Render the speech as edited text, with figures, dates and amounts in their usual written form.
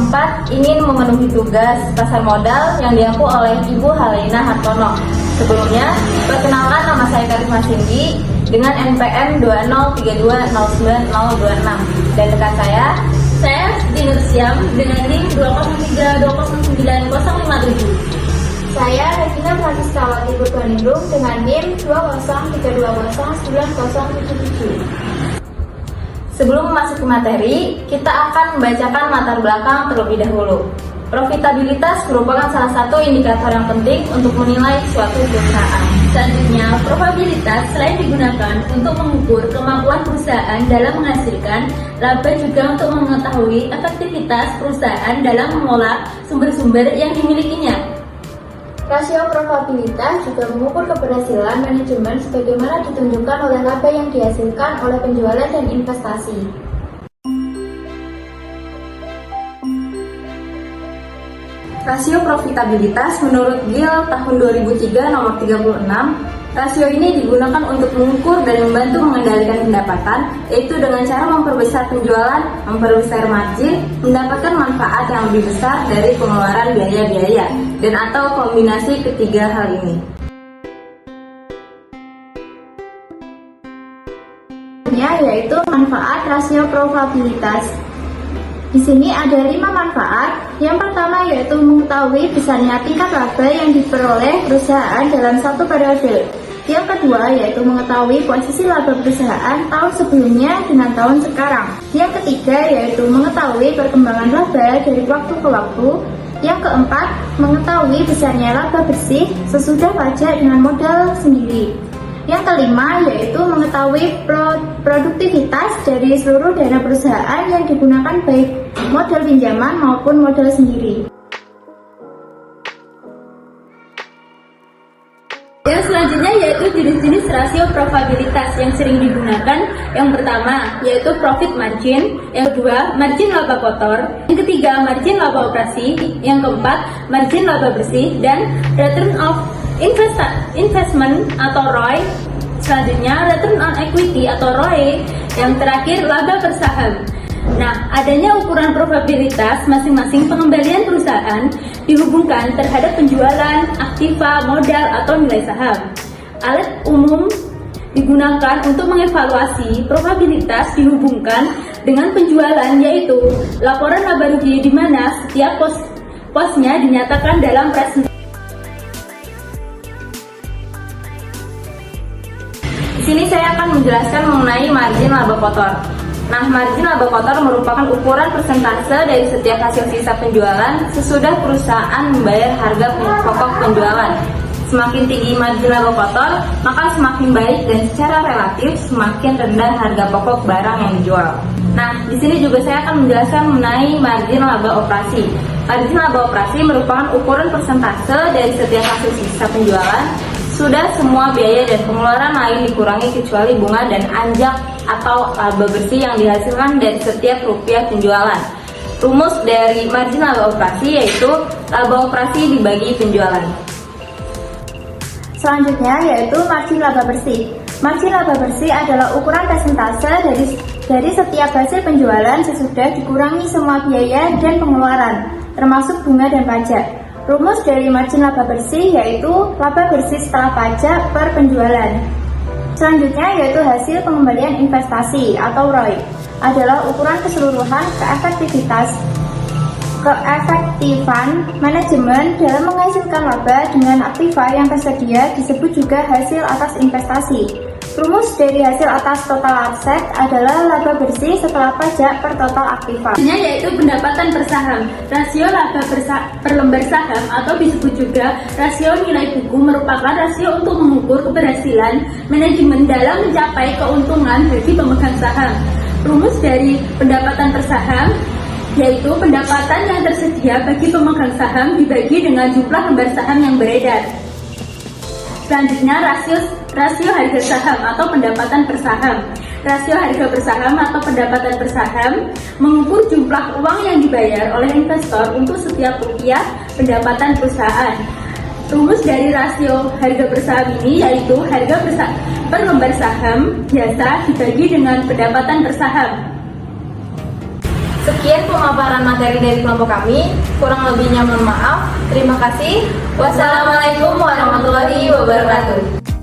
keempat, ingin memenuhi tugas pasar modal yang diampu oleh Ibu Halena Hartono. Sebelumnya, perkenalkan nama saya Karisma Cindy dengan NPM 203209026 dan rekan saya Dini Siam dengan NIM 203209057. Saya Regina Franciscawati Purbaningrum dengan NIM 203209097. Sebelum memasuki materi, kita akan membacakan latar belakang terlebih dahulu. Profitabilitas merupakan salah satu indikator yang penting untuk menilai suatu perusahaan. Selanjutnya, probabilitas selain digunakan untuk mengukur kemampuan perusahaan dalam menghasilkan laba juga untuk mengetahui efektivitas perusahaan dalam mengolah sumber-sumber yang dimilikinya. Rasio probabilitas juga mengukur keberhasilan manajemen sebagaimana ditunjukkan oleh laba yang dihasilkan oleh penjualan dan investasi. Rasio profitabilitas menurut GIL tahun 2003 nomor 36. Rasio ini digunakan untuk mengukur dan membantu mengendalikan pendapatan, yaitu dengan cara memperbesar penjualan, memperbesar margin, mendapatkan manfaat yang lebih besar dari pengeluaran biaya-biaya, dan atau kombinasi ketiga hal ini. Yaitu manfaat rasio probabilitas. Di sini ada 5 manfaat. Yang pertama yaitu mengetahui besarnya tingkat laba yang diperoleh perusahaan dalam satu periode. Yang kedua yaitu mengetahui posisi laba perusahaan tahun sebelumnya dengan tahun sekarang. Yang ketiga yaitu mengetahui perkembangan laba dari waktu ke waktu. Yang keempat, mengetahui besarnya laba bersih sesudah pajak dengan modal sendiri. Yang kelima yaitu mengetahui produktivitas dari seluruh dana perusahaan yang digunakan baik modal pinjaman maupun modal sendiri. Yang selanjutnya yaitu jenis-jenis rasio probabilitas yang sering digunakan. Yang pertama yaitu profit margin, yang kedua margin laba kotor, yang ketiga margin laba operasi, yang keempat margin laba bersih, dan return of investment atau ROI. Selanjutnya return on equity atau ROE, yang terakhir laba per saham. Nah, adanya ukuran probabilitas masing-masing pengembalian perusahaan dihubungkan terhadap penjualan, aktiva, modal, atau nilai saham. Alat umum digunakan untuk mengevaluasi probabilitas dihubungkan dengan penjualan, yaitu laporan laba rugi di mana setiap posnya dinyatakan dalam presentasi. Di sini saya akan menjelaskan mengenai margin laba kotor. Nah, margin laba kotor merupakan ukuran persentase dari setiap hasil sisa penjualan sesudah perusahaan membayar harga pokok penjualan. Semakin tinggi margin laba kotor, maka semakin baik dan secara relatif semakin rendah harga pokok barang yang dijual. Nah, di sini juga saya akan menjelaskan mengenai margin laba operasi. Margin laba operasi merupakan ukuran persentase dari setiap hasil sisa penjualan sudah semua biaya dan pengeluaran lain dikurangi kecuali bunga dan anjak atau laba bersih yang dihasilkan dari setiap rupiah penjualan. Rumus dari margin laba operasi yaitu laba operasi dibagi penjualan. Selanjutnya yaitu margin laba bersih. Margin laba bersih adalah ukuran persentase dari setiap hasil penjualan sesudah dikurangi semua biaya dan pengeluaran, termasuk bunga dan pajak. Rumus dari margin laba bersih yaitu laba bersih setelah pajak per penjualan. Selanjutnya yaitu hasil pengembalian investasi atau ROI adalah ukuran keseluruhan keefektifan manajemen dalam menghasilkan laba dengan aktiva yang tersedia, disebut juga hasil atas investasi. Rumus dari hasil atas total aset adalah laba bersih setelah pajak per total aktiva. Yaitu pendapatan per saham. Rasio laba per lembar saham atau disebut juga rasio nilai buku merupakan rasio untuk mengukur keberhasilan manajemen dalam mencapai keuntungan bagi pemegang saham. Rumus dari pendapatan per saham yaitu pendapatan yang tersedia bagi pemegang saham dibagi dengan jumlah lembar saham yang beredar. Selanjutnya rasio harga saham atau pendapatan per saham. Rasio harga per saham atau pendapatan per saham mengukur jumlah uang yang dibayar oleh investor untuk setiap rupiah pendapatan perusahaan. Rumus dari rasio harga per saham ini yaitu harga per lembar saham biasa dibagi dengan pendapatan per saham. Sekian pemaparan materi dari kelompok kami. Kurang lebihnya mohon maaf. Terima kasih. Wassalamualaikum warahmatullahi wabarakatuh.